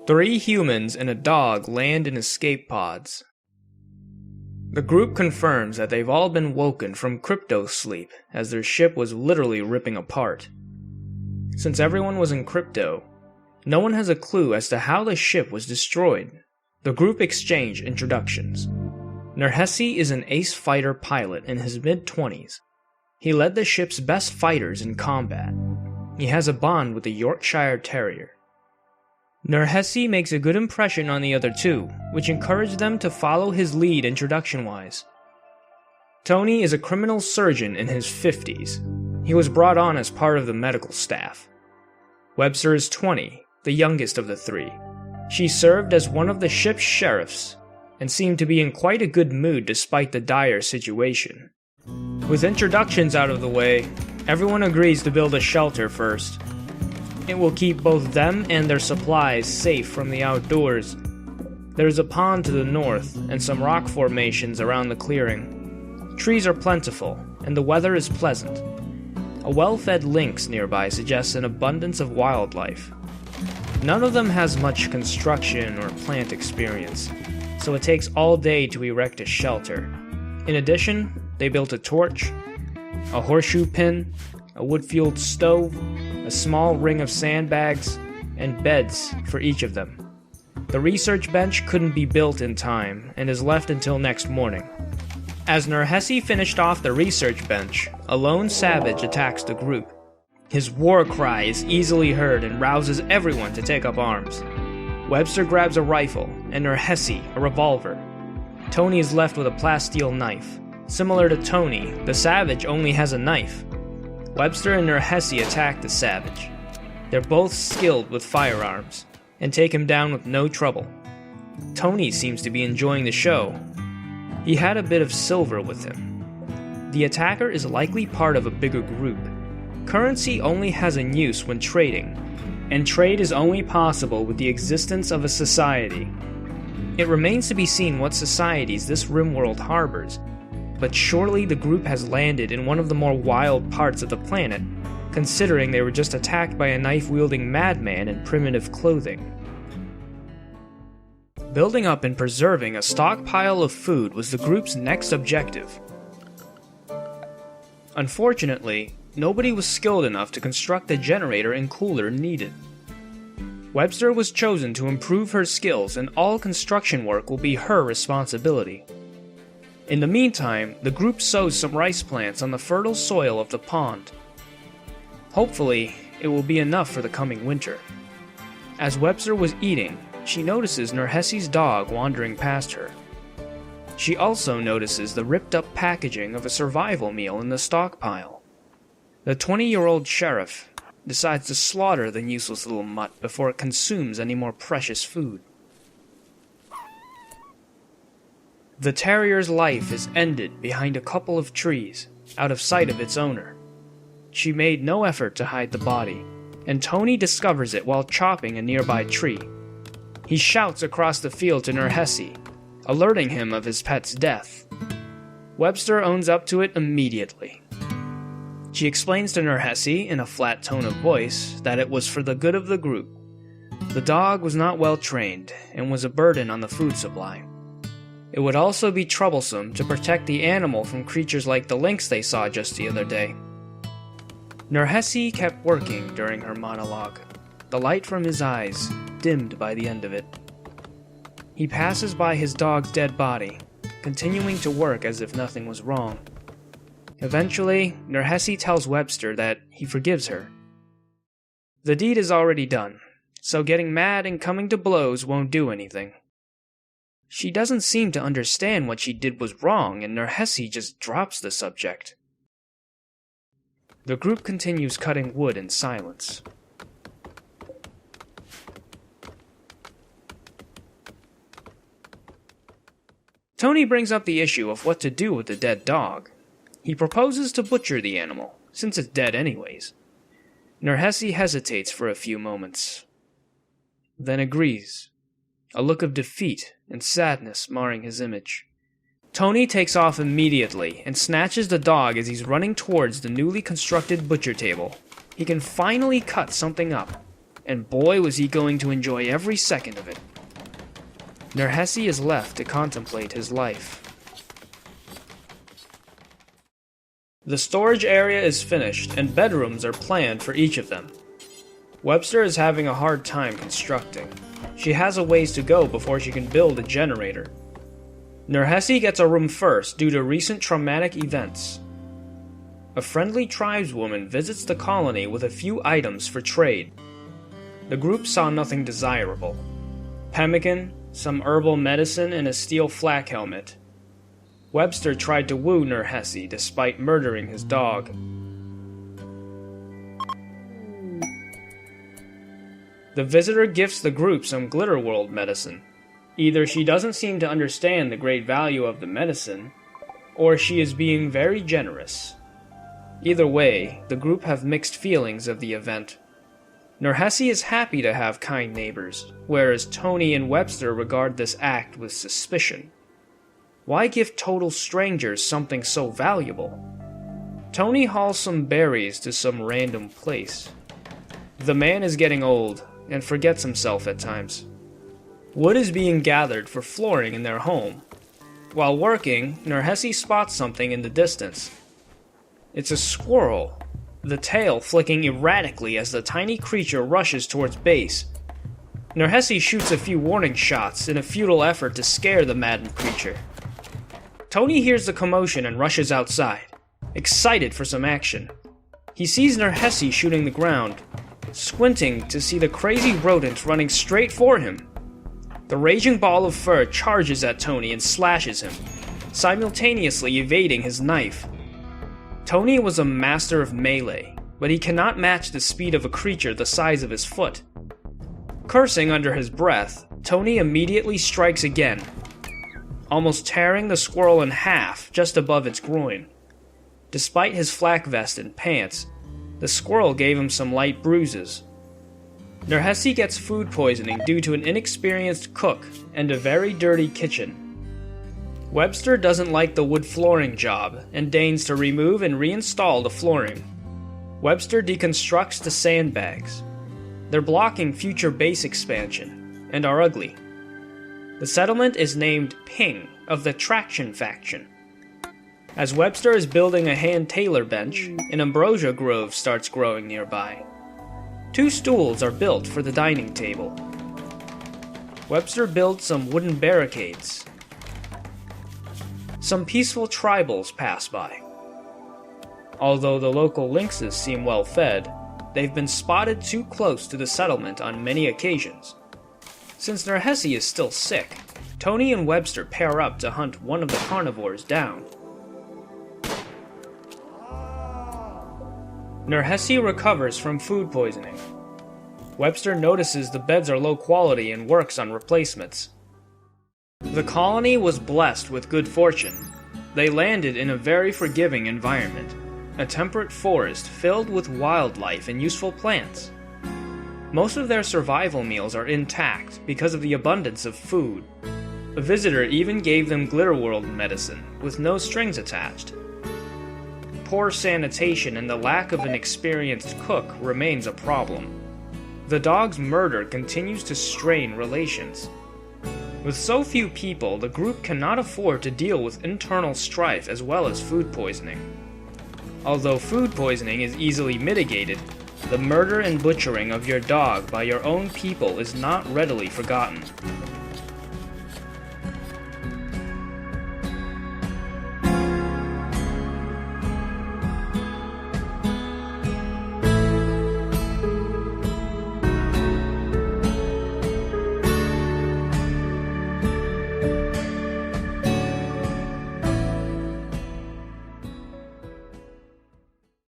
3 humans and a dog land in escape pods. The group confirms that they've all been woken from crypto sleep as their ship was literally ripping apart. Since everyone was in crypto, no one has a clue as to how the ship was destroyed. The group exchange introductions. Nerhesi is an ace fighter pilot in his mid-20s. He led the ship's best fighters in combat. He has a bond with the Yorkshire Terrier. Nerhesi makes a good impression on the other two, which encouraged them to follow his lead introduction-wise. Tony is a criminal surgeon in his 50s. He was brought on as part of the medical staff. Webster is 20, the youngest of the 3. She served as one of the ship's sheriffs, and seemed to be in quite a good mood despite the dire situation. With introductions out of the way, everyone agrees to build a shelter first. It will keep both them and their supplies safe from the outdoors. There is a pond to the north, and some rock formations around the clearing. Trees are plentiful, and the weather is pleasant. A well-fed lynx nearby suggests an abundance of wildlife. None of them has much construction or plant experience, so it takes all day to erect a shelter. In addition, they built a torch, a horseshoe pin, a wood-fueled stove, a small ring of sandbags, and beds for each of them. The research bench couldn't be built in time and is left until next morning. As Nerhesi finished off the research bench, a lone savage attacks the group. His war cry is easily heard and rouses everyone to take up arms. Webster grabs a rifle, and Nerhesi a revolver. Tony is left with a plasteel knife. Similar to Tony, the savage only has a knife. Webster and Nerhesi attack the savage. They're both skilled with firearms, and take him down with no trouble. Tony seems to be enjoying the show. He had a bit of silver with him. The attacker is likely part of a bigger group. Currency only has a use when trading, and trade is only possible with the existence of a society. It remains to be seen what societies this Rimworld harbors, but surely the group has landed in one of the more wild parts of the planet, considering they were just attacked by a knife-wielding madman in primitive clothing. Building up and preserving a stockpile of food was the group's next objective. Unfortunately, nobody was skilled enough to construct the generator and cooler needed. Webster was chosen to improve her skills, and all construction work will be her responsibility. In the meantime, the group sows some rice plants on the fertile soil of the pond. Hopefully, it will be enough for the coming winter. As Webster was eating, she notices Nerhesi's dog wandering past her. She also notices the ripped-up packaging of a survival meal in the stockpile. The 20-year-old sheriff decides to slaughter the useless little mutt before it consumes any more precious food. The terrier's life is ended behind a couple of trees, out of sight of its owner. She made no effort to hide the body, and Tony discovers it while chopping a nearby tree. He shouts across the field to Nerhesi, alerting him of his pet's death. Webster owns up to it immediately. She explains to Nerhesi in a flat tone of voice that it was for the good of the group. The dog was not well trained and was a burden on the food supply. It would also be troublesome to protect the animal from creatures like the lynx they saw just the other day. Nerhesi kept working during her monologue, the light from his eyes dimmed by the end of it. He passes by his dog's dead body, continuing to work as if nothing was wrong. Eventually, Nerhesi tells Webster that he forgives her. The deed is already done, so getting mad and coming to blows won't do anything. She doesn't seem to understand what she did was wrong, and Nerhesi just drops the subject. The group continues cutting wood in silence. Tony brings up the issue of what to do with the dead dog. He proposes to butcher the animal, since it's dead anyways. Nerhesi hesitates for a few moments, then agrees, a look of defeat and sadness marring his image. Tony takes off immediately and snatches the dog as he's running towards the newly constructed butcher table. He can finally cut something up. and boy was he going to enjoy every second of it. Nerhesi is left to contemplate his life. The storage area is finished, and bedrooms are planned for each of them. Webster is having a hard time constructing. She has a ways to go before she can build a generator. Nerhesi gets a room first due to recent traumatic events. A friendly tribeswoman visits the colony with a few items for trade. The group saw nothing desirable. Pemmican, some herbal medicine, and a steel flak helmet. Webster tried to woo Nerhesi despite murdering his dog. The visitor gifts the group some Glitterworld medicine. Either she doesn't seem to understand the great value of the medicine, or she is being very generous. Either way, the group have mixed feelings of the event. Nerhesi is happy to have kind neighbors, whereas Tony and Webster regard this act with suspicion. Why give total strangers something so valuable? Tony hauls some berries to some random place. The man is getting old and forgets himself at times. Wood is being gathered for flooring in their home. While working, Nerhesi spots something in the distance. It's a squirrel, the tail flicking erratically as the tiny creature rushes towards base. Nerhesi shoots a few warning shots in a futile effort to scare the maddened creature. Tony hears the commotion and rushes outside, excited for some action. He sees Nerhesi shooting the ground, squinting to see the crazy rodent running straight for him. The raging ball of fur charges at Tony and slashes him, simultaneously evading his knife. Tony was a master of melee, but he cannot match the speed of a creature the size of his foot. Cursing under his breath, Tony immediately strikes again, almost tearing the squirrel in half just above its groin. Despite his flak vest and pants, the squirrel gave him some light bruises. Nerhesi gets food poisoning due to an inexperienced cook and a very dirty kitchen. Webster doesn't like the wood flooring job and deigns to remove and reinstall the flooring. Webster deconstructs the sandbags. They're blocking future base expansion and are ugly. The settlement is named Ping of the Traction faction. As Webster is building a hand tailor bench, an ambrosia grove starts growing nearby. 2 stools are built for the dining table. Webster builds some wooden barricades. Some peaceful tribals pass by. Although the local lynxes seem well fed, they've been spotted too close to the settlement on many occasions. Since Nerhesi is still sick, Tony and Webster pair up to hunt one of the carnivores down. Nerhesi recovers from food poisoning. Webster notices the beds are low quality and works on replacements. The colony was blessed with good fortune. They landed in a very forgiving environment, a temperate forest filled with wildlife and useful plants. Most of their survival meals are intact because of the abundance of food. A visitor even gave them Glitterworld medicine, with no strings attached. Poor sanitation and the lack of an experienced cook remains a problem. The dog's murder continues to strain relations. With so few people, the group cannot afford to deal with internal strife as well as food poisoning. Although food poisoning is easily mitigated, the murder and butchering of your dog by your own people is not readily forgotten.